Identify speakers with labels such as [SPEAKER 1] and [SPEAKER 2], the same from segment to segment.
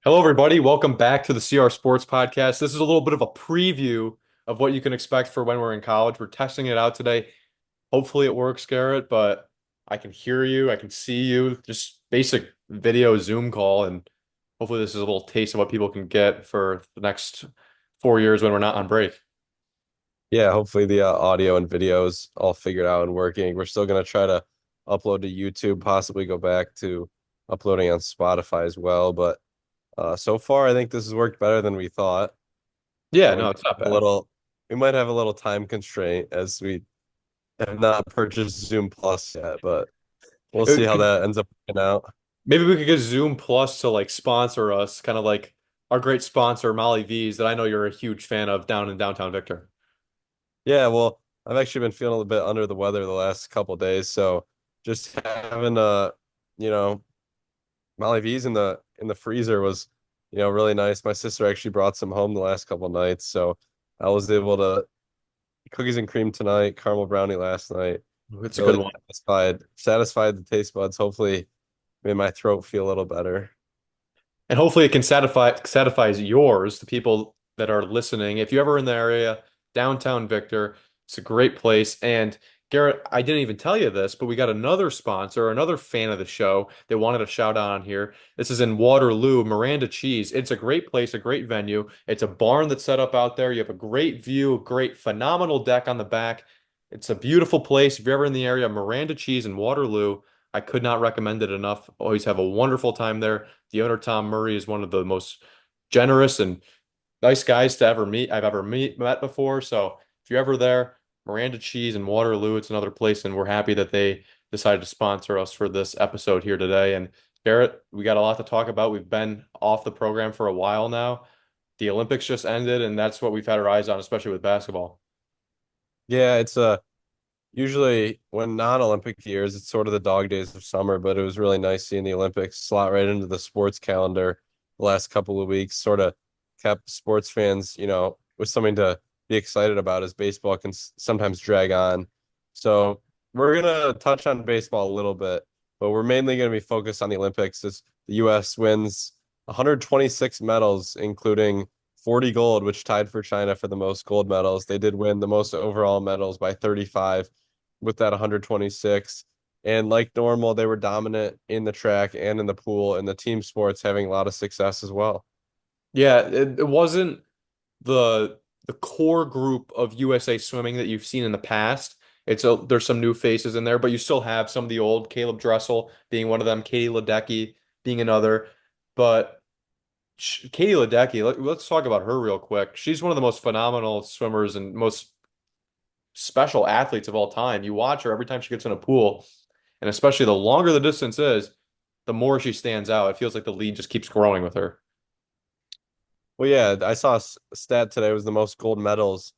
[SPEAKER 1] Hello, everybody. Welcome back to the CR Sports Podcast. This is a little bit of a preview of what you can expect for when we're in college. We're testing it out today. Hopefully, it works, Garrett, but I can hear you, I can see you. Just basic video Zoom call, and hopefully, this is a little taste of what people can get for the next 4 years when we're not on break.
[SPEAKER 2] Yeah, hopefully the audio and videos all figured out and working. We're still going to try to upload to YouTube, possibly go back to uploading on Spotify as well. But so far, I think this has worked better than we thought.
[SPEAKER 1] Yeah,
[SPEAKER 2] We
[SPEAKER 1] no,
[SPEAKER 2] might
[SPEAKER 1] it's not
[SPEAKER 2] have a
[SPEAKER 1] bad.
[SPEAKER 2] little, we might have a little time constraint as we have not purchased Zoom Plus yet, but we'll see how that ends up working out.
[SPEAKER 1] Maybe we could get Zoom Plus to like sponsor us, kind of like our great sponsor, Molly V's, that I know you're a huge fan of down in downtown Victor.
[SPEAKER 2] Yeah, well, I've actually been feeling a bit under the weather the last couple days, so just having you know, Molly V's in the freezer was, really nice. My sister actually brought some home the last couple nights, so I was able to cookies and cream tonight, caramel brownie last night.
[SPEAKER 1] It's a good
[SPEAKER 2] Really
[SPEAKER 1] one.
[SPEAKER 2] satisfied the taste buds. Hopefully, made my throat feel a little better.
[SPEAKER 1] And hopefully it can satisfies yours, the people that are listening. If you're ever in the area, downtown Victor, it's a great place. And Garrett, I didn't even tell you this, but we got another sponsor, another fan of the show that wanted a shout out on here. This is in Waterloo, Miranda Cheese. It's a great place, a great venue. It's a barn that's set up out there. You have a great view, great, phenomenal deck on the back. It's a beautiful place. If you're ever in the area, Miranda Cheese in Waterloo, I could not recommend it enough. Always have a wonderful time there. The owner, Tom Murray, is one of the most generous and nice guys to ever meet met before. So if you're ever there, Miranda Cheese in Waterloo, it's another place, and we're happy that they decided to sponsor us for this episode here today. And Garrett, we got a lot to talk about. We've been off the program for a while now. The Olympics just ended, and that's what we've had our eyes on, especially with basketball.
[SPEAKER 2] Yeah, it's usually when non-Olympic years, it's sort of the dog days of summer, but it was really nice seeing the Olympics slot right into the sports calendar the last couple of weeks. Sort of kept sports fans, with something to be excited about as baseball can sometimes drag on. So we're gonna touch on baseball a little bit, but we're mainly gonna be focused on the Olympics as the U.S. wins 126 medals, including 40 gold, which tied for China for the most gold medals. They did win the most overall medals by 35 with that 126. And like normal, they were dominant in the track and in the pool and the team sports having a lot of success as well.
[SPEAKER 1] Yeah, it wasn't the core group of USA Swimming that you've seen in the past. There's some new faces in there, but you still have some of the old, Caleb Dressel being one of them, Katie Ledecky being another. But Katie Ledecky, let's talk about her real quick. She's one of the most phenomenal swimmers and most special athletes of all time. You watch her every time she gets in a pool, and especially the longer the distance is, the more she stands out. It feels like the lead just keeps growing with her.
[SPEAKER 2] Well, yeah, I saw a stat today. It was the most gold medals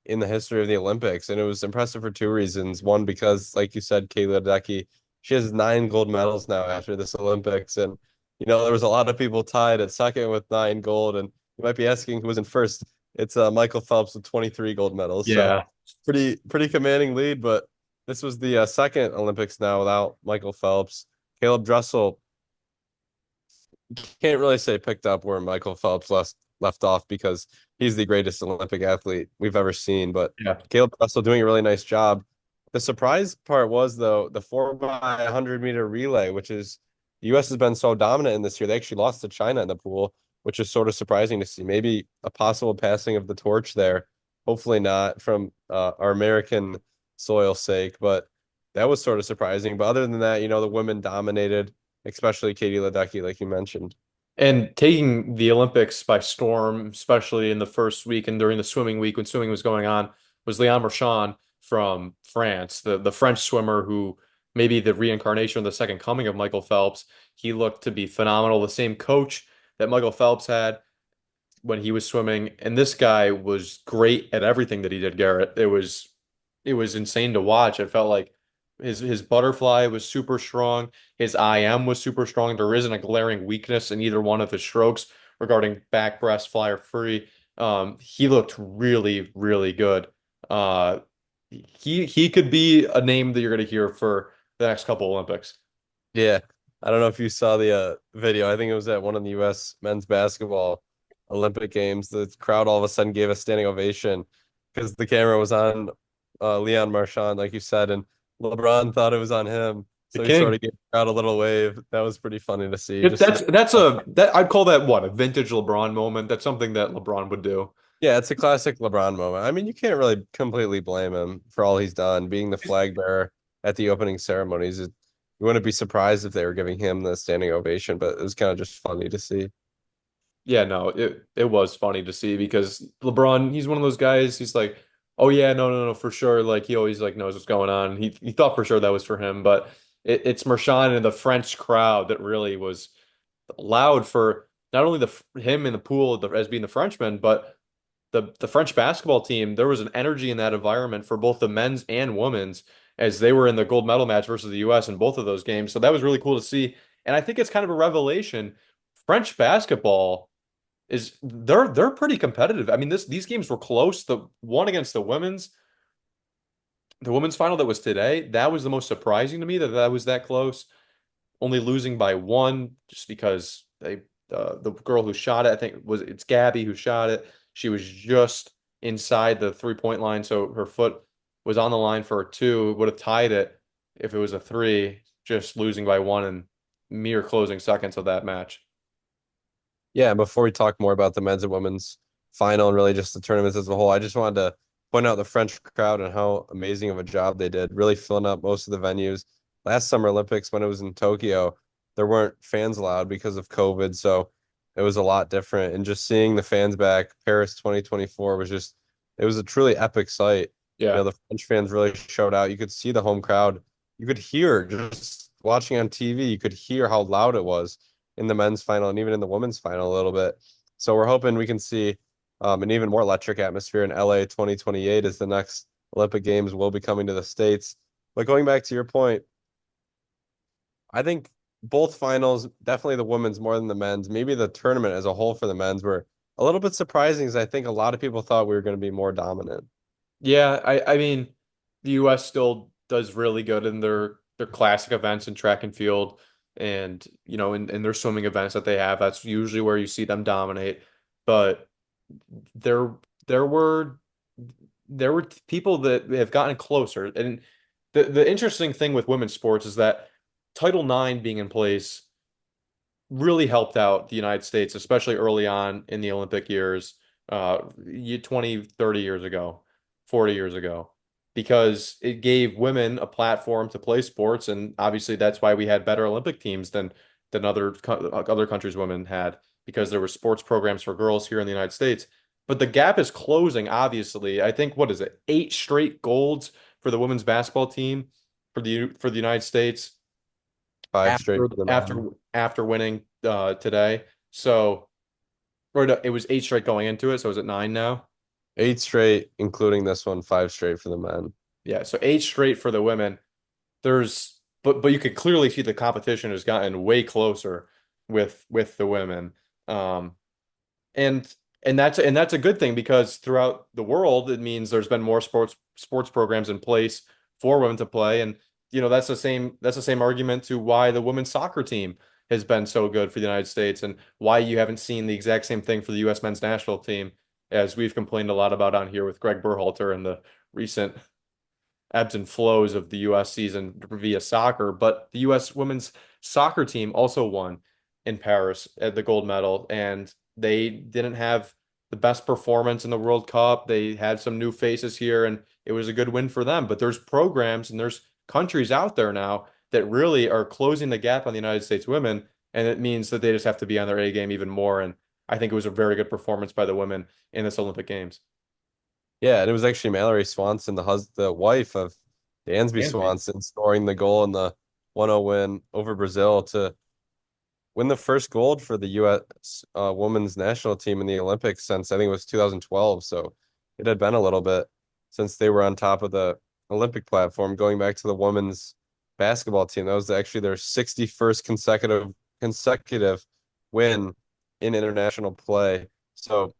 [SPEAKER 2] in the history of the Olympics, and it was impressive for two reasons. One, because like you said, Kayla Ledecky, she has 9 gold medals now after this Olympics, and there was a lot of people tied at second with 9 gold, and you might be asking who was in first. It's Michael Phelps with 23 gold medals, so
[SPEAKER 1] Yeah.
[SPEAKER 2] pretty commanding lead. But this was the second Olympics now without Michael Phelps. Caleb Dressel can't really say picked up where Michael Phelps left off because he's the greatest Olympic athlete we've ever seen. But
[SPEAKER 1] Yeah.
[SPEAKER 2] Caleb Russell doing a really nice job. The surprise part was though the 4x100 meter relay, which is the U.S. has been so dominant in this year. They actually lost to China in the pool, which is sort of surprising to see. Maybe a possible passing of the torch there. Hopefully not from our American soil's sake, but that was sort of surprising. But other than that, the women dominated, especially Katie Ledecky, like you mentioned.
[SPEAKER 1] And taking the Olympics by storm, especially in the first week and during the swimming week when swimming was going on, was Leon Marchand from France, the French swimmer who may be the reincarnation of the second coming of Michael Phelps. He looked to be phenomenal. The same coach that Michael Phelps had when he was swimming, and this guy was great at everything that he did, Garrett. It was insane to watch. It felt like his butterfly was super strong. His IM was super strong. There isn't a glaring weakness in either one of his strokes regarding back, breast, fly, or free. He looked really, really good. Uh, he could be a name that you're going to hear for the next couple Olympics.
[SPEAKER 2] Yeah. I don't know if you saw the video. I think it was at one of the U.S. men's basketball Olympic Games. The crowd all of a sudden gave a standing ovation because the camera was on Leon Marchand, like you said, and LeBron thought it was on him.
[SPEAKER 1] The
[SPEAKER 2] So he sort
[SPEAKER 1] king.
[SPEAKER 2] of gave the crowd a little wave. That was pretty funny to see.
[SPEAKER 1] If
[SPEAKER 2] Just see.
[SPEAKER 1] that's a that I'd call that what a vintage LeBron moment. That's something that LeBron would do.
[SPEAKER 2] Yeah, it's a classic LeBron moment. I mean, you can't really completely blame him for all he's done, being the flag bearer at the opening ceremonies. You wouldn't be surprised if they were giving him the standing ovation, but it was kind of just funny to see.
[SPEAKER 1] Yeah, no, it was funny to see because LeBron, he's one of those guys, he's like, "Oh yeah, no, for sure." Like he always like knows what's going on. He thought for sure that was for him, but it's Marchand and the French crowd that really was loud for not only him in the pool as being the Frenchman, but the French basketball team. There was an energy in that environment for both the men's and women's as they were in the gold medal match versus the US in both of those games. So that was really cool to see. And I think it's kind of a revelation. French basketball is they're pretty competitive. I mean, these games were close. The one against the women's final that was today, that was the most surprising to me that was that close. Only losing by one just because the girl who shot it, I think it's Gabby who shot it. She was just inside the 3-point line, so her foot was on the line for a two. Would have tied it if it was a three. Just losing by one in mere closing seconds of that match.
[SPEAKER 2] Yeah, and before we talk more about the men's and women's final and really just the tournaments as a whole, I just wanted to point out the French crowd and how amazing of a job they did, really filling up most of the venues. Last Summer Olympics, when it was in Tokyo, there weren't fans allowed because of COVID, so it was a lot different. And just seeing the fans back, Paris 2024 was just, it was a truly epic sight.
[SPEAKER 1] Yeah.
[SPEAKER 2] The French fans really showed out. You could see the home crowd. You could hear just watching on TV, you could hear how loud it was in the men's final and even in the women's final a little bit. So we're hoping we can see an even more electric atmosphere in LA 2028 as the next Olympic Games will be coming to the States. But going back to your point, I think both finals, definitely the women's more than the men's, maybe the tournament as a whole for the men's were a little bit surprising as I think a lot of people thought we were going to be more dominant.
[SPEAKER 1] Yeah, I mean, the US still does really good in their classic events in track and field and in their swimming events that they have. That's usually where you see them dominate. But there there were there were people that have gotten closer. And the interesting thing with women's sports is that Title IX being in place really helped out the United States, especially early on in the Olympic years, 20, 30 years ago, 40 years ago, because it gave women a platform to play sports. And obviously that's why we had better Olympic teams than other countries' women had, because there were sports programs for girls here in the United States. But the gap is closing, obviously. I think, what is it, 8 straight golds for the women's basketball team for the United States
[SPEAKER 2] Five straight
[SPEAKER 1] after
[SPEAKER 2] for the
[SPEAKER 1] after
[SPEAKER 2] men.
[SPEAKER 1] after winning today. So, or no, it was 8 straight going into it. So is it nine now?
[SPEAKER 2] Eight straight, including this one, five straight for the men.
[SPEAKER 1] Yeah. So 8 straight for the women. But you could clearly see the competition has gotten way closer with the women. Um, and and that's a good thing because throughout the world it means there's been more sports programs in place for women to play. And that's the same argument to why the women's soccer team has been so good for the United States and why you haven't seen the exact same thing for the US men's national team, as we've complained a lot about on here with Greg Berhalter and the recent ebbs and flows of the US season via soccer. But the US women's soccer team also won in Paris at the gold medal, and they didn't have the best performance in the World Cup. They had some new faces here, and it was a good win for them. But there's programs and there's countries out there now that really are closing the gap on the United States women, and it means that they just have to be on their A game even more. And I think it was a very good performance by the women in this Olympic Games.
[SPEAKER 2] Yeah, and it was actually Mallory Swanson, the wife of Dansby
[SPEAKER 1] Dansby.
[SPEAKER 2] Swanson, scoring the goal in the 1-0 win over Brazil to win the first gold for the U.S. Women's national team in the Olympics since I think it was 2012. So it had been a little bit since they were on top of the Olympic platform. Going back to the women's basketball team, that was actually their 61st consecutive win in international play. So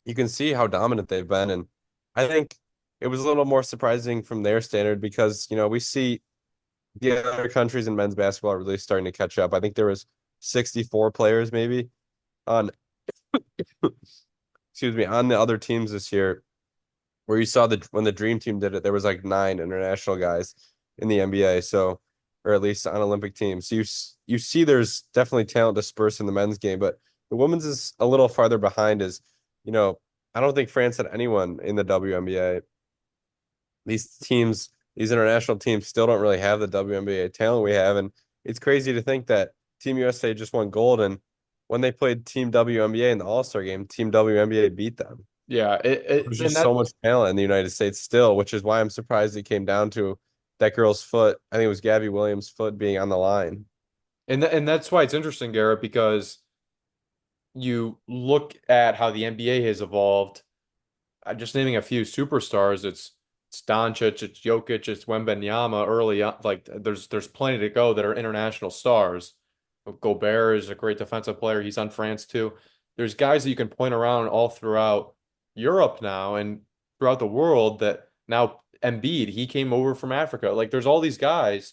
[SPEAKER 2] you can see how dominant they've been. And I think it was a little more surprising from their standard because, we see the other countries in men's basketball are really starting to catch up. I think there was 64 players maybe on excuse me, on the other teams this year, where you saw the when the Dream Team did it, there was like 9 international guys in the NBA. So, or at least on Olympic teams. So you see there's definitely talent dispersed in the men's game, but the women's is a little farther behind. You know, I don't think France had anyone in the WNBA. These teams, these international teams, still don't really have the WNBA talent we have, and it's crazy to think that Team USA just won gold, and when they played Team WNBA in the All-Star game, Team WNBA beat them.
[SPEAKER 1] Yeah,
[SPEAKER 2] There's
[SPEAKER 1] and
[SPEAKER 2] just so
[SPEAKER 1] that
[SPEAKER 2] much talent in the United States still, which is why I'm surprised it came down to that girl's foot. I think it was Gabby Williams' foot being on the line.
[SPEAKER 1] and that's why it's interesting, Garrett, because you look at how the NBA has evolved. Just naming a few superstars, it's Doncic, it's Jokic, it's Wembanyama early on. Like there's plenty to go that are international stars. Gobert is a great defensive player. He's on France too. There's guys that you can point around all throughout Europe now and throughout the world that now Embiid, he came over from Africa. Like there's all these guys.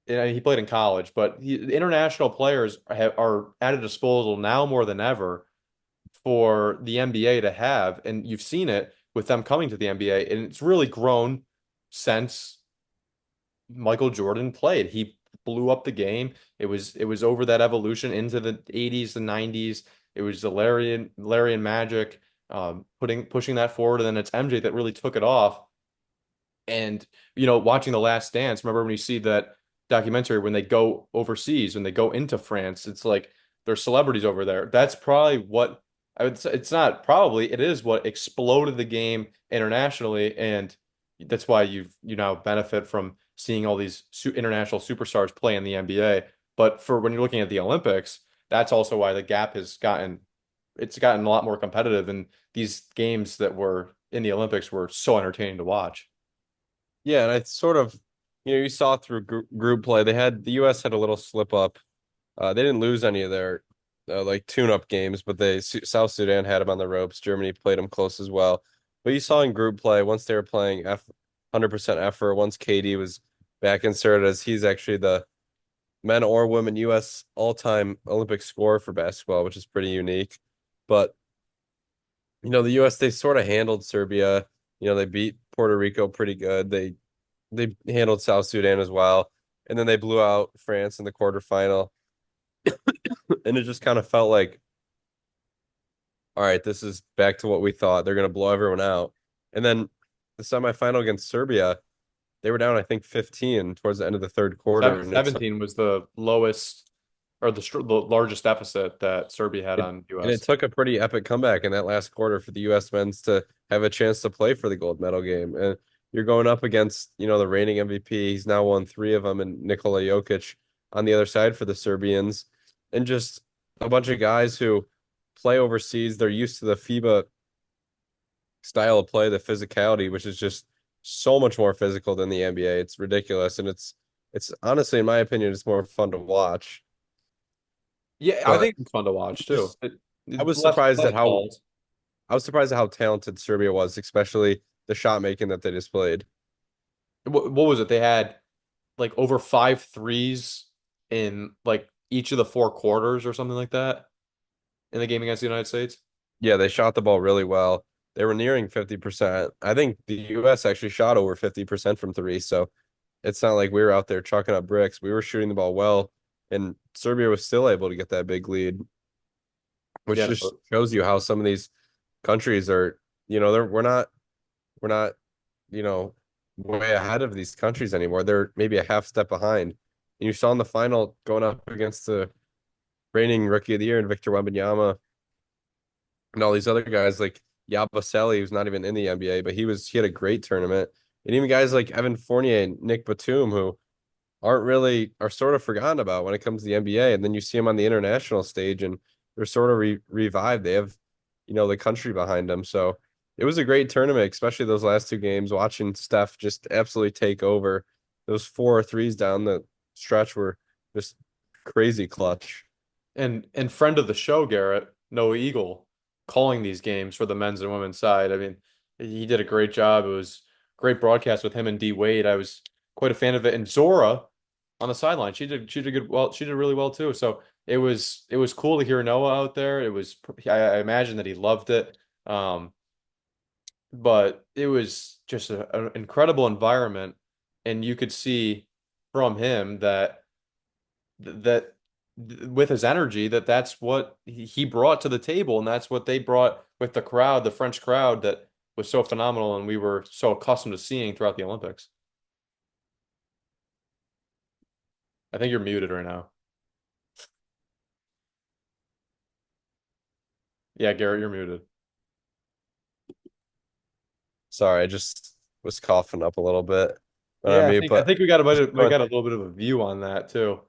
[SPEAKER 1] And he played in college, but the international players are at a disposal now more than ever for the NBA to have, and you've seen it with them coming to the NBA, and it's really grown since Michael Jordan played. He blew up the game. It was over that evolution into the 80s and 90s. It was the Larry and Magic pushing that forward, and then it's MJ that really took it off. And watching The Last Dance, remember when you see that documentary when they go overseas, when they go into France, it's like there's celebrities over there. That's probably what I would say. It's not probably, it is what exploded the game internationally, and that's why you now benefit from seeing all these su international superstars play in the NBA. But for when you're looking at the Olympics, that's also why the gap has gotten a lot more competitive, and these games that were in the Olympics were so entertaining to watch.
[SPEAKER 2] Yeah, and it's sort of, you saw through group play, the US had a little slip up. They didn't lose any of their like tune-up games, but South Sudan had them on the ropes. Germany played them close as well. But you saw in group play once they were playing 100% effort, once KD was back inserted as he's actually the men or women US all-time Olympic scorer for basketball, which is pretty unique. But the US they sort of handled Serbia. They beat Puerto Rico pretty good. They handled South Sudan as well. And then they blew out France in the quarterfinal. And it just kind of felt like, all right, this is back to what we thought. They're going to blow everyone out. And then the semifinal against Serbia, they were down, I think, 15 towards the end of the third quarter.
[SPEAKER 1] 17 was the lowest or the largest deficit that Serbia had
[SPEAKER 2] It,
[SPEAKER 1] on
[SPEAKER 2] and it
[SPEAKER 1] US.
[SPEAKER 2] took a pretty epic comeback in that last quarter for the U.S. men's to have a chance to play for the gold medal game. And you're going up against, the reigning MVP. He's now won 3 of them, and Nikola Jokic on the other side for the Serbians, and just a bunch of guys who play overseas. They're used to the FIBA style of play, the physicality, which is just so much more physical than the NBA. It's ridiculous, and it's honestly, in my opinion, it's more fun to watch.
[SPEAKER 1] Yeah, I
[SPEAKER 2] But
[SPEAKER 1] think it's fun to watch too.
[SPEAKER 2] just I was surprised at
[SPEAKER 1] Less
[SPEAKER 2] how
[SPEAKER 1] calls.
[SPEAKER 2] I was surprised at how talented Serbia was, especially the shot making that they displayed.
[SPEAKER 1] What was it? They had like over five threes in like each of the four quarters or something like that in the game against the United States.
[SPEAKER 2] Yeah, they shot the ball really well. They were nearing 50%. I think the US actually shot over 50% from three, so it's not like we were out there chalking up bricks. We were shooting the ball well, and Serbia was still able to get that big lead, which
[SPEAKER 1] Yeah,
[SPEAKER 2] just shows you how some of these countries are, we're not, you know, way ahead of these countries anymore. They're maybe a half step behind. And you saw in the final going up against the reigning rookie of the year and Victor Wembanyama and all these other guys like Yabusele, who's not even in the NBA, but he had a great tournament. And even guys like Evan Fournier and Nick Batum, who are sort of forgotten about when it comes to the NBA. And then you see them on the international stage and they're sort of revived. They have, the country behind them. So it was a great tournament, especially those last 2 games, watching Steph just absolutely take over. Those 4 threes down the stretch were just crazy clutch.
[SPEAKER 1] and friend of the show, Garrett, Noah Eagle, calling these games for the men's and women's side. I mean, he did a great job. It was great broadcast with him and D Wade. I was quite a fan of it. And Zora on the sideline. She did good. Well, she did really well too. So it was cool to hear Noah out there. It was I imagine that he loved it. Um, but it was just an incredible environment, and you could see from him that with his energy that that's what he brought to the table, and that's what they brought with the crowd, the French crowd that was so phenomenal, and we were so accustomed to seeing throughout the Olympics. I think you're muted right now. Yeah, Garrett, you're muted.
[SPEAKER 2] Sorry, I just was coughing up a little bit when I
[SPEAKER 1] Yeah,
[SPEAKER 2] mute,
[SPEAKER 1] I
[SPEAKER 2] but
[SPEAKER 1] think we got we
[SPEAKER 2] going
[SPEAKER 1] got a little bit of a view on that too.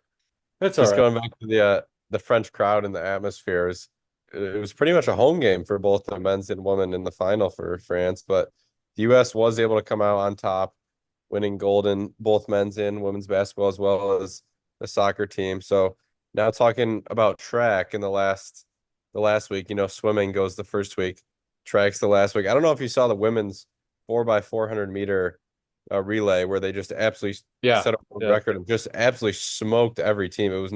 [SPEAKER 1] That's all
[SPEAKER 2] just
[SPEAKER 1] right.
[SPEAKER 2] going back to the French crowd and the atmospheres. It was pretty much a home game for both the men's and women in the final for France, but the US was able to come out on top, winning gold in both men's and women's basketball as well as the soccer team. So now talking about track in the last week, swimming goes the first week, track's the last week. I don't know if you saw the women's 4x400 meter relay where they just absolutely
[SPEAKER 1] Yeah,
[SPEAKER 2] set a
[SPEAKER 1] yeah,
[SPEAKER 2] record and just absolutely smoked every team. It was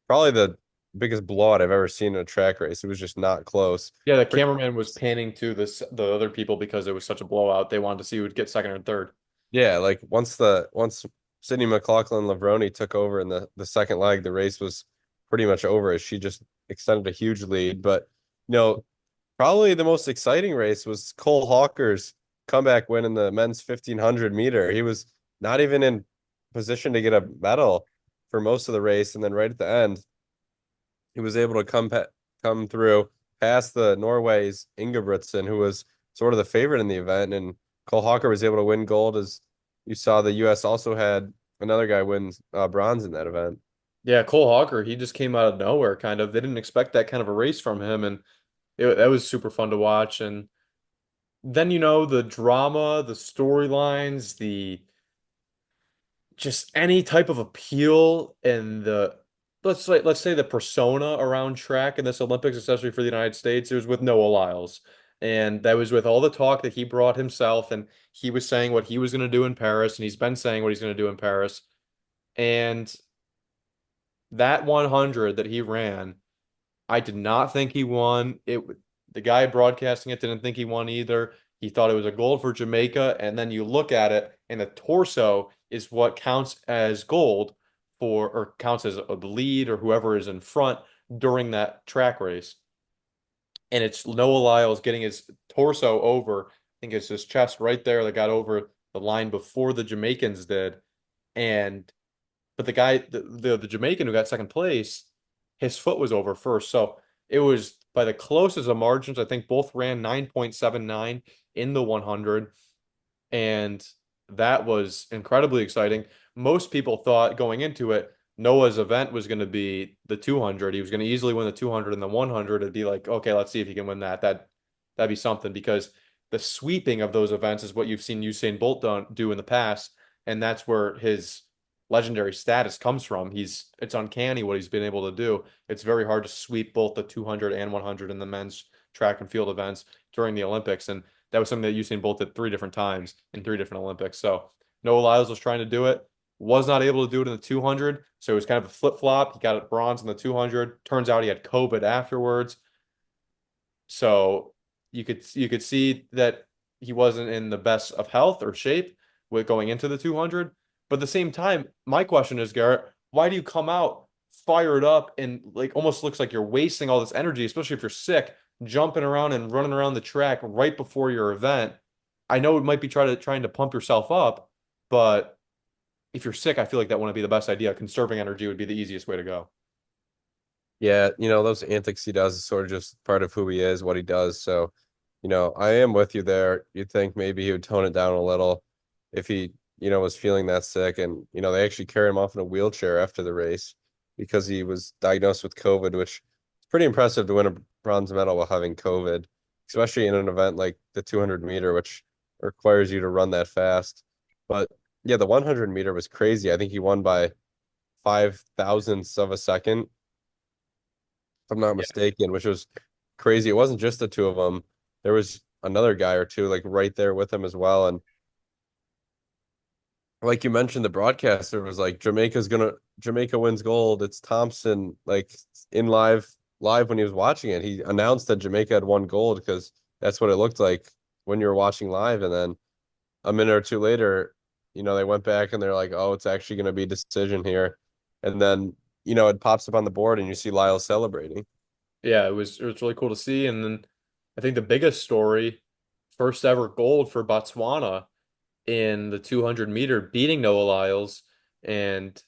[SPEAKER 2] probably the biggest blowout I've ever seen in a track race. It was just not close.
[SPEAKER 1] yeah. The
[SPEAKER 2] Pretty,
[SPEAKER 1] cameraman was panning to the other people because it was such a blowout. They wanted to see who would get second or third.
[SPEAKER 2] yeah, like once Sydney McLaughlin Levrone took over in the second leg, the race was pretty much over as she just extended a huge lead. But probably the most exciting race was Cole Hawker's comeback win in the men's 1500 meter. He was not even in position to get a medal for most of the race, and then right at the end, he was able to come through past the Norway's Ingebrigtsen, who was sort of the favorite in the event, and Cole Hawker was able to win gold. As you saw, the U.S. also had another guy win bronze in that event.
[SPEAKER 1] Yeah, Cole Hawker, he just came out of nowhere, kind of. They didn't expect that kind of a race from him, and that was super fun to watch. And then, the drama, the storylines, the just any type of appeal and the let's say the persona around track in this Olympics, especially for the United States, it was with Noah Lyles. And that was with all the talk that he brought himself, and he was saying what he was going to do in Paris, and he's been saying what he's going to do in Paris. And that 100 that he ran, I did not think he won. The guy broadcasting it didn't think he won either. He thought it was a gold for Jamaica, and then you look at it, and the torso is what counts as gold for, or counts as the lead or whoever is in front during that track race. And it's Noah Lyles getting his torso over. I think it's his chest right there that got over the line before the Jamaicans did. And but the guy, the Jamaican who got second place, his foot was over first. So it was by the closest of margins. I think both ran 9.79 in the 100. And that was incredibly exciting. Most people thought going into it, Noah's event was going to be the 200. He was going to easily win the 200 and the 100. It'd be like, okay, let's see if he can win that. That'd be something because the sweeping of those events is what you've seen Usain Bolt do in the past, and that's where his legendary status comes from. It's uncanny what he's been able to do. It's very hard to sweep both the 200 and 100 in the men's track and field events during the Olympics, and that was something that Usain Bolt did three different times in three different Olympics. So Noah Lyles was trying to do it, was not able to do it in the 200. So it was kind of a flip flop. He got a bronze in the 200. Turns out he had COVID afterwards. So you could see that he wasn't in the best of health or shape with going into the 200. But at the same time, my question is, Garrett, why do you come out fired up and like almost looks like you're wasting all this energy, especially if you're sick, jumping around and running around the track right before your event? I know it might be trying to pump yourself up, but if you're sick, I feel like that wouldn't be the best idea. Conserving energy would be the easiest way to go.
[SPEAKER 2] Yeah, those antics he does is sort of just part of who he is, what he does. So, I am with you there. You'd think maybe he would tone it down a little if he, was feeling that sick. And, they actually carried him off in a wheelchair after the race because he was diagnosed with COVID, which is pretty impressive to win a bronze medal while having COVID, especially in an event like the 200 meter, which requires you to run that fast. But yeah, the 100 meter was crazy. I think he won by 5 thousandths of a second if I'm not mistaken, which was crazy. It wasn't just the two of them. There was another guy or two like right there with him as well. And like you mentioned, the broadcaster was like, Jamaica wins gold. It's Thompson, like in live when he was watching it. He announced that Jamaica had won gold because that's what it looked like when you were watching live. And then a minute or two later, they went back and they're like, oh, it's actually going to be decision here. And then, it pops up on the board and you see Lyle celebrating.
[SPEAKER 1] Yeah, it was really cool to see. And then I think the biggest story, first ever gold for Botswana in the 200-meter, beating Noah Lyles, and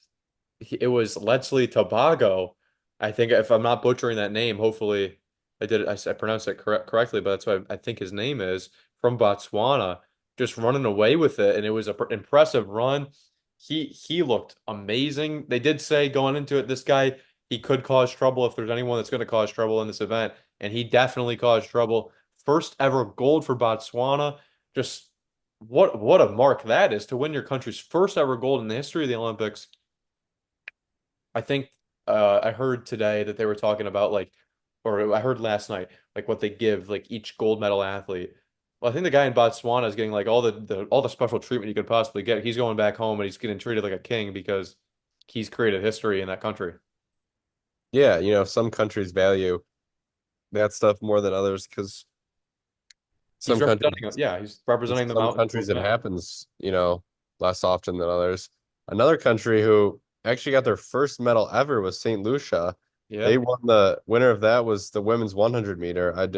[SPEAKER 1] it was Leslie Tobago. I think if I'm not butchering that name, hopefully I pronounced it correctly, but that's what I think his name is, from Botswana, just running away with it, and it was an impressive run. He looked amazing. They did say going into it, this guy, he could cause trouble if there's anyone that's going to cause trouble in this event, and he definitely caused trouble. First ever gold for Botswana. Just what a mark that is to win your country's first ever gold in the history of the Olympics. I think I heard today that they were talking about like, or I heard last night, like what they give like each gold medal athlete. Well, I think the guy in Botswana is getting like all the special treatment you could possibly get. He's going back home and he's getting treated like a king because he's created history in that country.
[SPEAKER 2] Yeah, some countries value that stuff more than others because
[SPEAKER 1] He's
[SPEAKER 2] some countries
[SPEAKER 1] representing, yeah, he's representing them
[SPEAKER 2] some
[SPEAKER 1] out in the
[SPEAKER 2] countries it
[SPEAKER 1] event.
[SPEAKER 2] happens, less often than others. Another country who actually got their first medal ever was St. Lucia.
[SPEAKER 1] Yeah.
[SPEAKER 2] They won the winner of that was the women's 100 meter.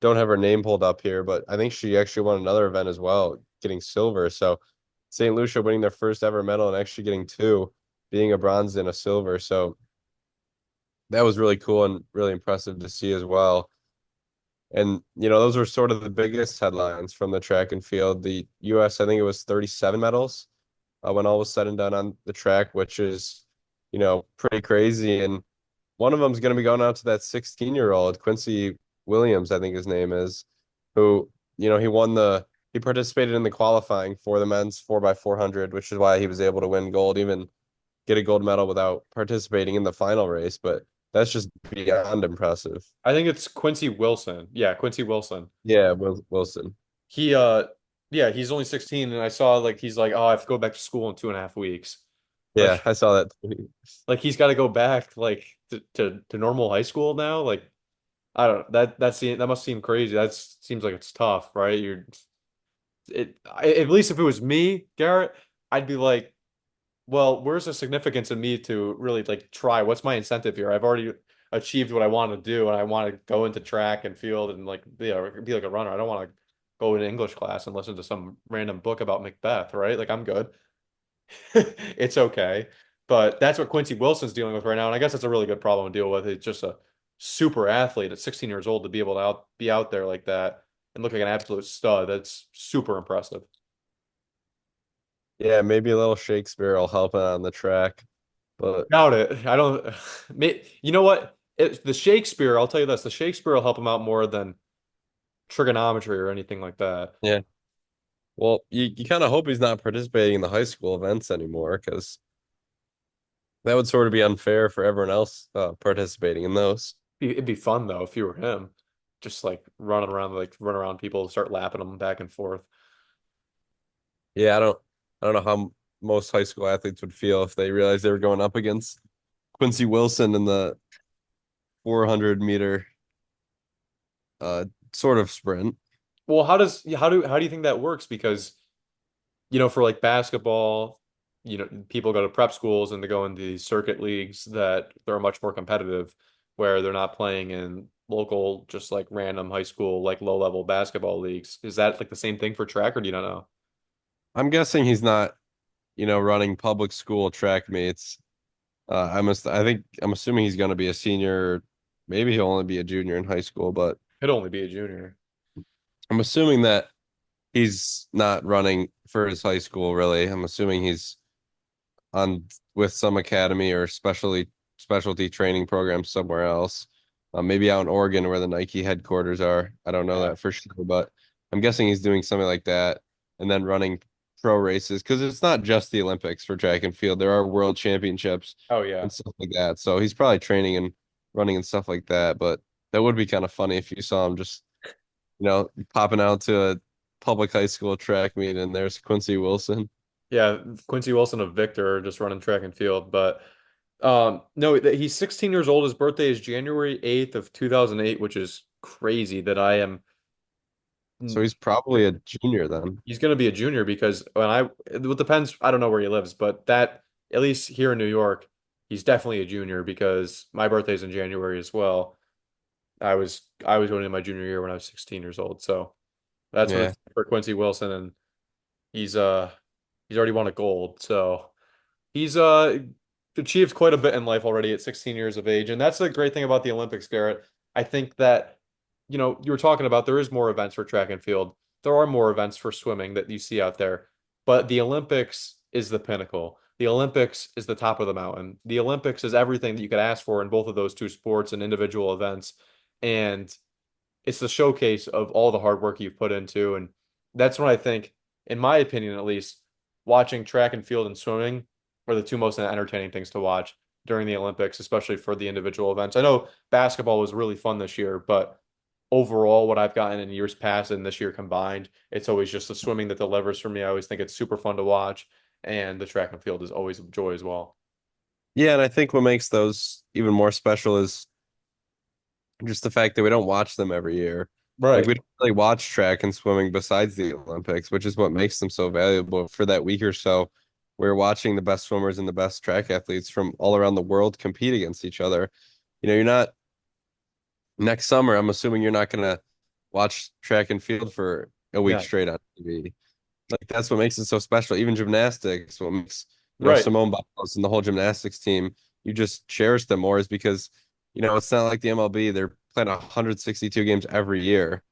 [SPEAKER 2] Don't have her name pulled up here, but I think she actually won another event as well, getting silver. So St. Lucia winning their first ever medal and actually getting two, being a bronze and a silver. So that was really cool and really impressive to see as well. And, those were sort of the biggest headlines from the track and field. The US, I think it was 37 medals when all was said and done on the track, which is, pretty crazy. And one of them is going to be going out to that 16-year-old, Quincy Williams, I think his name is, who, he participated in the qualifying for the men's 4x400, which is why he was able to win gold, even get a gold medal without participating in the final race. But that's just beyond impressive.
[SPEAKER 1] I think it's Quincy Wilson. Yeah, Quincy Wilson.
[SPEAKER 2] Yeah, Wilson.
[SPEAKER 1] He yeah, he's only 16 and I saw like he's like, oh, I have to go back to school in 2.5 weeks.
[SPEAKER 2] Yeah,
[SPEAKER 1] Like
[SPEAKER 2] I saw that tweet.
[SPEAKER 1] like he's got to go back like to normal high school now. Like I don't know. That must seem crazy. That seems like it's tough, right? At least if it was me, Garrett, I'd be like, well, where's the significance in me to really like try? What's my incentive here? I've already achieved what I want to do, and I want to go into track and field and like be like a runner. I don't want to go in English class and listen to some random book about Macbeth, right? Like I'm good. It's okay. But that's what Quincy Wilson's dealing with right now. And I guess that's a really good problem to deal with. It's just a super athlete at 16 years old to be able to be out there like that and look like an absolute stud. That's super impressive.
[SPEAKER 2] Yeah, maybe a little Shakespeare will help out on the track. But
[SPEAKER 1] Doubt it. I don't. You know what? The Shakespeare, I'll tell you this, the Shakespeare will help him out more than trigonometry or anything like that.
[SPEAKER 2] yeah, well, you kind of hope he's not participating in the high school events anymore because that would sort of be unfair for everyone else participating in those.
[SPEAKER 1] It'd be fun though if you were him, just like running around, like run around people, start lapping them back and forth.
[SPEAKER 2] Yeah, I don't know how most high school athletes would feel if they realized they were going up against Quincy Wilson in the 400-meter sort of sprint.
[SPEAKER 1] Well, how do you think that works? Because for like basketball, people go to prep schools and they go into these circuit leagues that they're much more competitive, where they're not playing in local, just like random high school, like low level basketball leagues. Is that like the same thing for track, or do you not know?
[SPEAKER 2] I'm guessing he's not, running public school track meets. I think I'm assuming he's going to be a senior. Maybe he'll only be a junior in high school, but
[SPEAKER 1] Could only be a junior.
[SPEAKER 2] I'm assuming that he's not running for his high school really. I'm assuming he's on with some academy or specialty training program somewhere else. Maybe out in Oregon where the Nike headquarters are. I don't know
[SPEAKER 1] Yeah.
[SPEAKER 2] that for sure, but I'm guessing he's doing something like that and then running pro races because it's not just the Olympics for track and field. There are world championships
[SPEAKER 1] Oh yeah.
[SPEAKER 2] and stuff like that. So he's probably training and running and stuff like that. But that would be kind of funny if you saw him just, popping out to a public high school track meet and there's Quincy Wilson.
[SPEAKER 1] Yeah, Quincy Wilson of Victor are just running track and field, but no, he's 16 years old. His birthday is January 8th of 2008, which is crazy that I am
[SPEAKER 2] So he's probably a junior then.
[SPEAKER 1] he's going to be a junior because it depends, I don't know where he lives, but that at least here in New York, he's definitely a junior because my birthday's in January as well. I was going into my junior year when I was 16 years old. So that's when
[SPEAKER 2] Yeah.
[SPEAKER 1] it's for Quincy Wilson and he's he's already won a gold. So he's achieved quite a bit in life already at 16 years of age. And that's the great thing about the Olympics, Garrett. I think that, you were talking about there is more events for track and field. There are more events for swimming that you see out there. But the Olympics is the pinnacle. The Olympics is the top of the mountain. The Olympics is everything that you could ask for in both of those two sports and individual events. And it's the showcase of all the hard work you've put into. And that's when I think, in my opinion at least, watching track and field and swimming are the two most entertaining things to watch during the Olympics, especially for the individual events. I know basketball was really fun this year, but overall, what I've gotten in years past and this year combined, it's always just the swimming that delivers for me. I always think it's super fun to watch, and the track and field is always a joy as well.
[SPEAKER 2] Yeah, and I think what makes those even more special is just the fact that we don't watch them every year. Like
[SPEAKER 1] Right.
[SPEAKER 2] we don't really watch track and swimming besides the Olympics, which is what makes them so valuable. For that week or so, we're watching the best swimmers and the best track athletes from all around the world compete against each other. You're not next summer, I'm assuming you're not gonna watch track and field for a week
[SPEAKER 1] Yeah.
[SPEAKER 2] straight on TV. Like that's what makes it so special. Even gymnastics, what makes
[SPEAKER 1] Right.
[SPEAKER 2] Simone Biles and the whole gymnastics team, you just cherish them more is because it's not like the MLB. They're playing 162 games every year,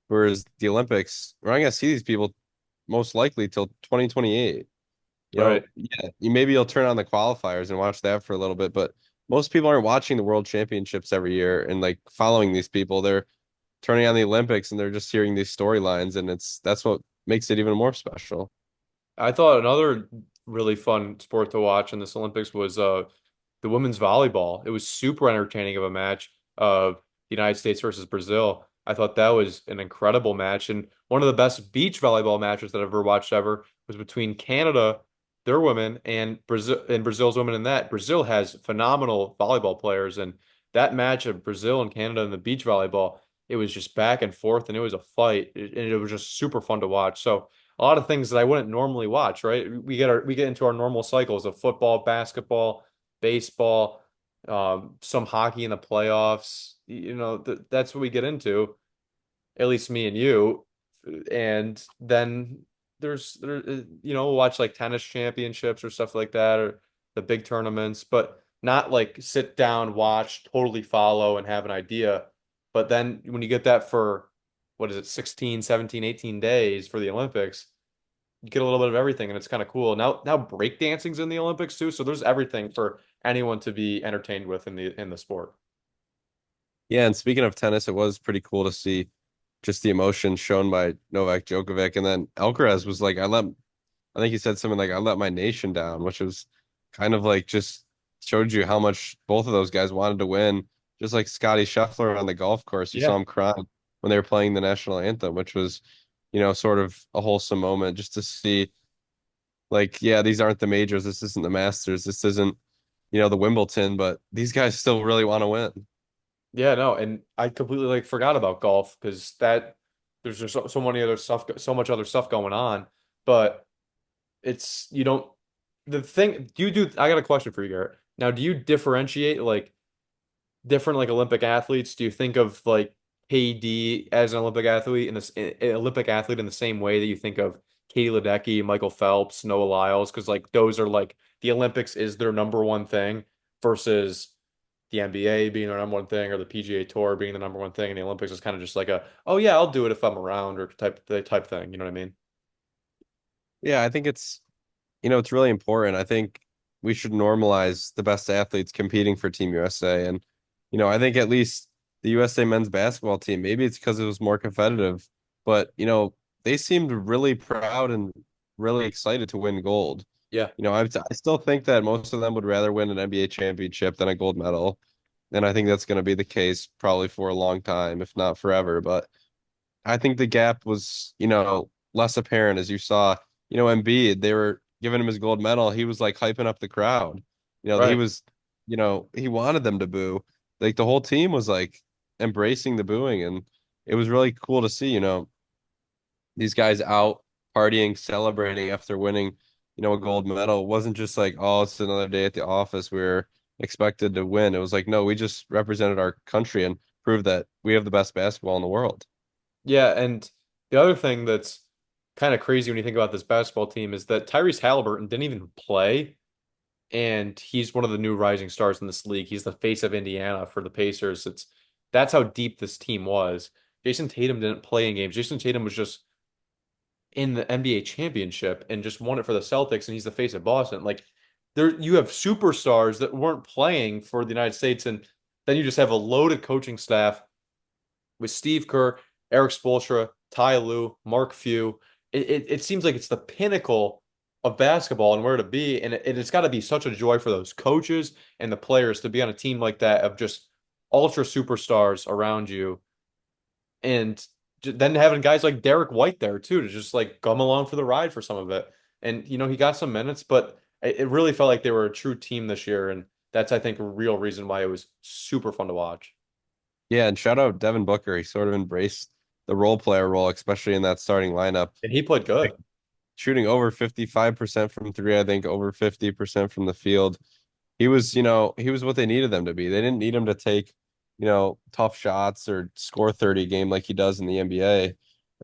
[SPEAKER 2] whereas the Olympics, we're not gonna see these people most likely till 2028.
[SPEAKER 1] Right.
[SPEAKER 2] Yeah, you'll turn on the qualifiers and watch that for a little bit, but most people aren't watching the World Championships every year and like following these people. They're turning on the Olympics and they're just hearing these storylines, and that's what makes it even more special.
[SPEAKER 1] I thought another really fun sport to watch in this Olympics was the women's volleyball. It was super entertaining of a match of the United States versus Brazil. I thought that was an incredible match and one of the best beach volleyball matches that I've ever watched ever was between Canada, their women, and Brazil's women in that. Brazil has phenomenal volleyball players and that match of Brazil and Canada in the beach volleyball, it was just back and forth and it was a fight and it was just super fun to watch. So a lot of things that I wouldn't normally watch, right? We get into our normal cycles of football, basketball, baseball, some hockey in the playoffs. That's what we get into, at least me and you. And then we'll watch like tennis championships or stuff like that, or the big tournaments, but not like sit down, watch, totally follow and have an idea. But then when you get that for what is it, 16, 17, 18 days for the Olympics, you get a little bit of everything and it's kind of cool. Now breakdancing's in the Olympics too, so there's everything for anyone to be entertained with in the sport.
[SPEAKER 2] Yeah, and speaking of tennis, it was pretty cool to see just the emotion shown by Novak Djokovic, and then Alcaraz was like, I think he said something like, "I let my nation down," which was kind of like just showed you how much both of those guys wanted to win. Just like Scotty Scheffler on the golf course, you saw
[SPEAKER 1] Yeah.
[SPEAKER 2] him crying when they were playing the national anthem, which was, sort of a wholesome moment just to see, like, yeah, these aren't the majors, this isn't the Masters, this isn't, the Wimbledon, but these guys still really want to win.
[SPEAKER 1] Yeah, no, and I completely like forgot about golf because that there's just so many other stuff, so much other stuff going on. But it's you don't the thing do you do I got a question for you, Garrett. Now, do you differentiate like different like Olympic athletes? Do you think of like KD as an Olympic athlete in an Olympic athlete in the same way that you think of Katie Ledecky, Michael Phelps, Noah Lyles? Because like those are like the Olympics is their number one thing versus the NBA being their number one thing or the PGA Tour being the number one thing, and the Olympics is kind of just like oh yeah, I'll do it if I'm around or type thing. You know what I mean?
[SPEAKER 2] Yeah, I think it's really important. I think we should normalize the best athletes competing for Team USA. And, I think at least the USA men's basketball team, maybe it's because it was more competitive, but, they seemed really proud and really excited to win gold.
[SPEAKER 1] Yeah.
[SPEAKER 2] I still think that most of them would rather win an NBA championship than a gold medal. And I think that's going to be the case probably for a long time, if not forever. But I think the gap was, less apparent as you saw, Embiid, giving him his gold medal, he was like hyping up the crowd. He
[SPEAKER 1] Right.
[SPEAKER 2] was, he wanted them to boo. Like the whole team was like embracing the booing, and it was really cool to see, these guys out partying, celebrating after winning, a gold medal. It wasn't just like, oh, it's another day at the office. We're expected to win. It was like, no, we just represented our country and proved that we have the best basketball in the world.
[SPEAKER 1] Yeah, and the other thing that's kind of crazy when you think about this basketball team is that Tyrese Halliburton didn't even play, and he's one of the new rising stars in this league. He's the face of Indiana for the Pacers. That's how deep this team was. Jason Tatum didn't play in games. Jason Tatum was just in the NBA championship and just won it for the Celtics, and he's the face of Boston. Like there, you have superstars that weren't playing for the United States, and then you just have a loaded coaching staff with Steve Kerr, Eric Spoelstra, Ty Lue, Mark Few. It seems like it's the pinnacle of basketball and where to be, and it's got to be such a joy for those coaches and the players to be on a team like that of just ultra superstars around you, and then having guys like Derek White there too to just like come along for the ride for some of it. And he got some minutes, but it really felt like they were a true team this year, and that's I think a real reason why it was super fun to watch.
[SPEAKER 2] Yeah, and shout out Devin Booker. He sort of embraced the role player role, especially in that starting lineup.
[SPEAKER 1] And he played
[SPEAKER 2] Like,
[SPEAKER 1] good.
[SPEAKER 2] shooting over 55% from three, I think over 50% from the field. He was what they needed them to be. They didn't need him to take, tough shots or score 30 a game like he does in the NBA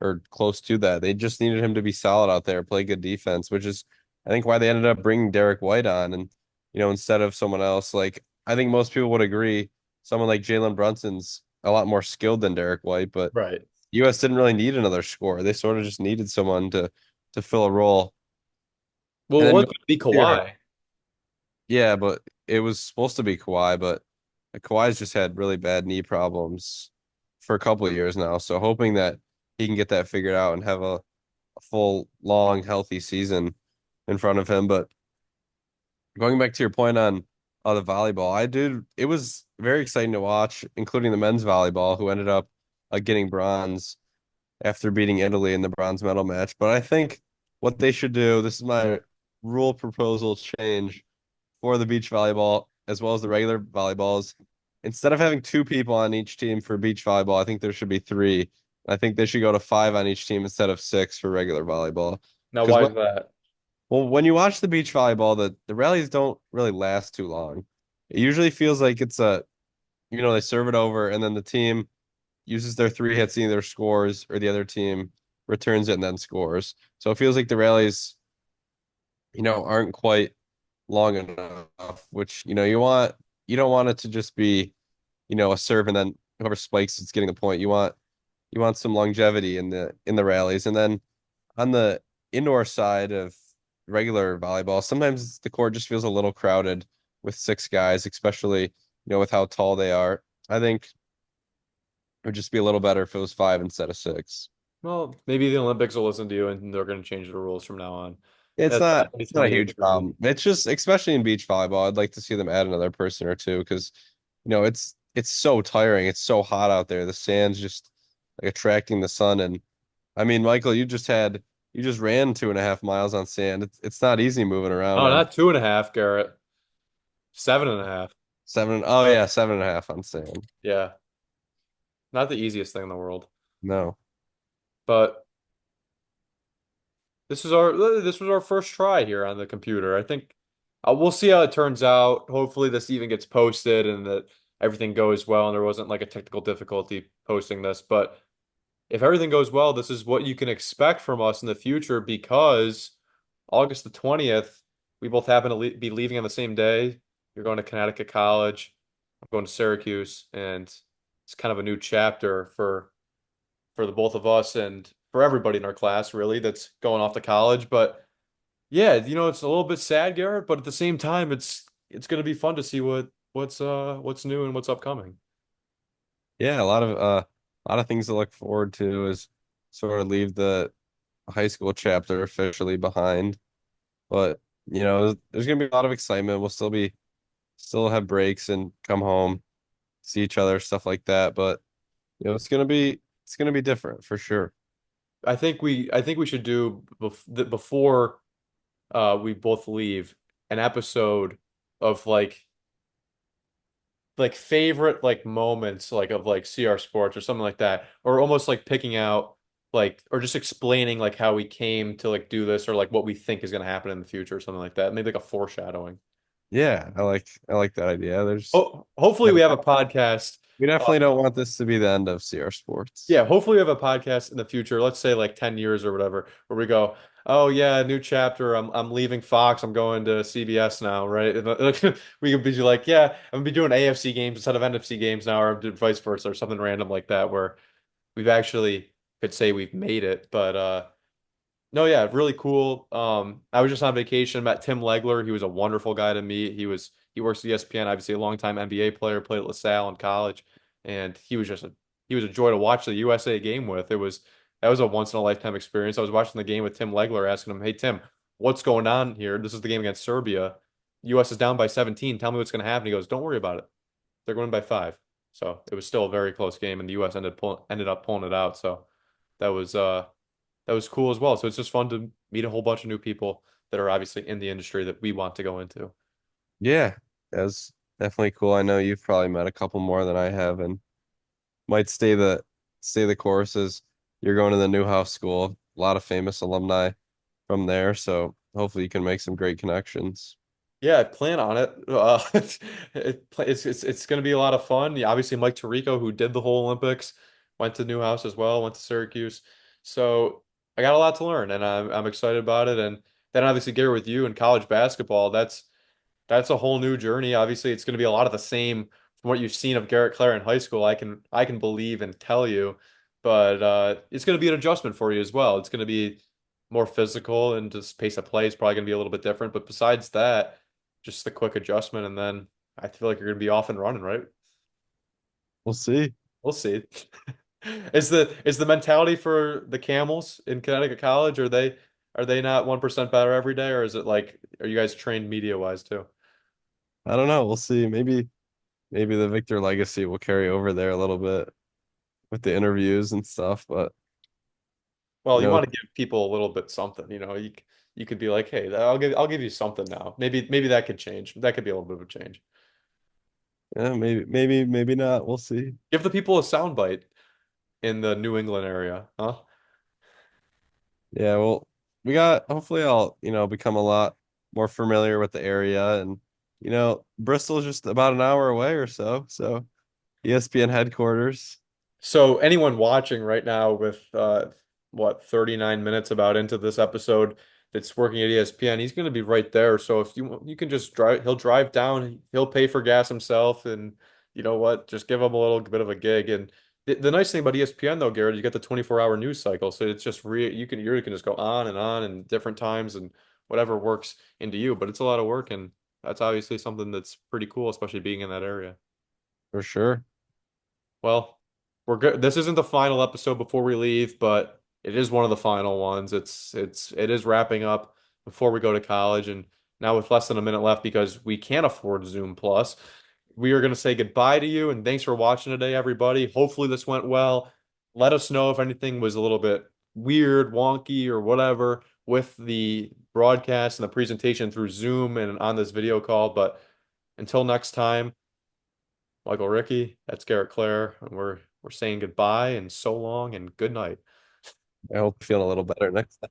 [SPEAKER 2] or close to that. They just needed him to be solid out there, play good defense, which is, I think, why they ended up bringing Derek White on and, instead of someone else. Like, I think most people would agree someone like Jalen Brunson's a lot more skilled than Derek White, but
[SPEAKER 1] Right.
[SPEAKER 2] US didn't really need another scorer. They sort of just needed someone to fill a role.
[SPEAKER 1] Well,
[SPEAKER 2] And
[SPEAKER 1] it
[SPEAKER 2] then
[SPEAKER 1] was
[SPEAKER 2] going
[SPEAKER 1] going to be
[SPEAKER 2] here,
[SPEAKER 1] Kawhi.
[SPEAKER 2] yeah, but it was supposed to be Kawhi, but Kawhi's just had really bad knee problems for a couple of years now. So hoping that he can get that figured out and have a full, long, healthy season in front of him. But going back to your point on the volleyball, it was very exciting to watch, including the men's volleyball, who ended up getting bronze after beating Italy in the bronze medal match. But I think what they should do, this is my rule proposal change for the beach volleyball as well as the regular volleyballs. Instead of having two people on each team for beach volleyball, I think there should be three. I think they should go to five on each team instead of six for regular volleyball.
[SPEAKER 1] Now,
[SPEAKER 2] Because
[SPEAKER 1] why is that?
[SPEAKER 2] when you watch the beach volleyball, the rallies don't really last too long. It usually feels like they serve it over and then the team uses their three hits, either scores or the other team returns it and then scores. So it feels like the rallies, aren't quite long enough, which, you don't want it to just be, a serve and then whoever spikes it's getting the point. You want some longevity in the rallies. And then on the indoor side of regular volleyball, sometimes the court just feels a little crowded with six guys, especially, with how tall they are. I think it would just be a little better if it was five instead of six.
[SPEAKER 1] Well, maybe the Olympics will listen to you and they're going to change the rules from now on.
[SPEAKER 2] It's
[SPEAKER 1] That's
[SPEAKER 2] not
[SPEAKER 1] definitely
[SPEAKER 2] it's not a
[SPEAKER 1] something to
[SPEAKER 2] huge
[SPEAKER 1] contribute.
[SPEAKER 2] problem. It's just especially in beach volleyball, I'd like to see them add another person or two because it's so tiring. It's so hot out there. The sand's just like attracting the sun. And I mean, Michael, you just ran 2.5 miles on sand. It's not easy moving around
[SPEAKER 1] Oh,
[SPEAKER 2] on
[SPEAKER 1] not 2.5, Garrett. 7.5.
[SPEAKER 2] seven. Oh yeah, 7.5 on sand.
[SPEAKER 1] Yeah. Not the easiest thing in the world.
[SPEAKER 2] No.
[SPEAKER 1] But this was our first try here on the computer. I think we'll see how it turns out. Hopefully this even gets posted and that everything goes well and there wasn't like a technical difficulty posting this. But if everything goes well, this is what you can expect from us in the future because August the 20th, we both happen to be leaving on the same day. You're going to Connecticut College. I'm going to Syracuse, and it's kind of a new chapter for the both of us and for everybody in our class, really, that's going off to college. But yeah, it's a little bit sad, Garrett, but at the same time, it's going to be fun to see what's new and what's upcoming.
[SPEAKER 2] Yeah, a lot of things to look forward to is sort of leave the high school chapter officially behind. But, there's gonna be a lot of excitement. We'll still have breaks and come home, see each other, stuff like that. But, it's gonna be different for sure.
[SPEAKER 1] I think we should do before we both leave an episode of like favorite like moments like of like CR Sports or something like that, or almost like picking out like or just explaining like how we came to like do this or like what we think is going to happen in the future or something like that. Maybe like a foreshadowing.
[SPEAKER 2] Yeah, I like that idea. There's
[SPEAKER 1] Oh, hopefully
[SPEAKER 2] yeah,
[SPEAKER 1] we have a podcast.
[SPEAKER 2] we
[SPEAKER 1] Uh,
[SPEAKER 2] definitely don't want this to be the end of CR Sports.
[SPEAKER 1] yeah, hopefully we have a podcast in the future. Let's say like 10 years or whatever, where we go, oh yeah, new chapter. I'm leaving Fox. I'm going to CBS now, right? And, we could be like, yeah, I'm gonna be doing AFC games instead of NFC games now, or vice versa, or something random like that, where we've actually could say we've made it. But no, yeah, really cool. I was just on vacation, met Tim Legler. He was a wonderful guy to meet. He works at ESPN, obviously a longtime NBA player, played at LaSalle in college, and he was a joy to watch the USA game with. It was That was a once in a lifetime experience. I was watching the game with Tim Legler, asking him, "Hey Tim, what's going on here? This is the game against Serbia. US is down by 17. Tell me what's going to happen." He goes, "Don't worry about it. They're going by 5." So it was still a very close game, and the US ended up pulling it out. So that was uh that was cool as well. So it's just fun to meet a whole bunch of new people that are obviously in the industry that we want to go into.
[SPEAKER 2] Yeah, that's definitely cool. I know you've probably met a couple more than I have, and might stay the course as you're going to the Newhouse School. A lot of famous alumni from there, so hopefully you can make some great connections.
[SPEAKER 1] Yeah, I plan on it. It's going to be a lot of fun. Yeah, obviously Mike Tirico, who did the whole Olympics, went to Newhouse as well, went to Syracuse. So I got a lot to learn, and I'm excited about it. And then obviously Gary with you in college basketball, that's a whole new journey. Obviously, it's going to be a lot of the same from what you've seen of Garrett Clare in high school. I can believe and tell you, but it's going to be an adjustment for you as well. It's going to be more physical and just pace of play is probably going to be a little bit different. But besides that, just the quick adjustment, and then I feel like you're going to be off and running, right?
[SPEAKER 2] We'll see.
[SPEAKER 1] We'll see. Is the mentality for the Camels in Connecticut College? Are they not 1% better every day, or is it like are you guys trained media wise too?
[SPEAKER 2] I don't know. We'll see. Maybe the Victor legacy will carry over there a little bit with the interviews and stuff, but
[SPEAKER 1] Well,
[SPEAKER 2] you
[SPEAKER 1] you
[SPEAKER 2] know,
[SPEAKER 1] want to give people a little bit something, you could be like, "Hey, I'll give you something now." Maybe that could change. That could be a little bit of a change.
[SPEAKER 2] yeah, maybe not. We'll see.
[SPEAKER 1] Give the people a soundbite in the New England area, huh?
[SPEAKER 2] Yeah, well, we got hopefully I'll become a lot more familiar with the area and Bristol's just about an hour away or so. So ESPN headquarters
[SPEAKER 1] So anyone watching right now with 39 minutes about into this episode that's working at ESPN, he's going to be right there. So if you can just drive, he'll drive down, he'll pay for gas himself, and you know what? Just give him a little bit of a gig. And the nice thing about ESPN though, Garrett, you get the 24-hour news cycle, so it's just you can just go on and different times and whatever works into you. But it's a lot of work, and that's obviously something that's pretty cool, especially being in that area.
[SPEAKER 2] for sure.
[SPEAKER 1] Well, we're good. This isn't the final episode before we leave, but it is one of the final ones. It is wrapping up before we go to college, and now with less than a minute left because we can't afford Zoom Plus, we are going to say goodbye to you and thanks for watching today, everybody. Hopefully this went well. Let us know if anything was a little bit weird, wonky, or whatever with the broadcast and the presentation through Zoom and on this video call. But until next time. Michael Ricky, that's Garrett Clare, and we're saying goodbye and so long and good night.
[SPEAKER 2] I hope you're feeling a little better next time.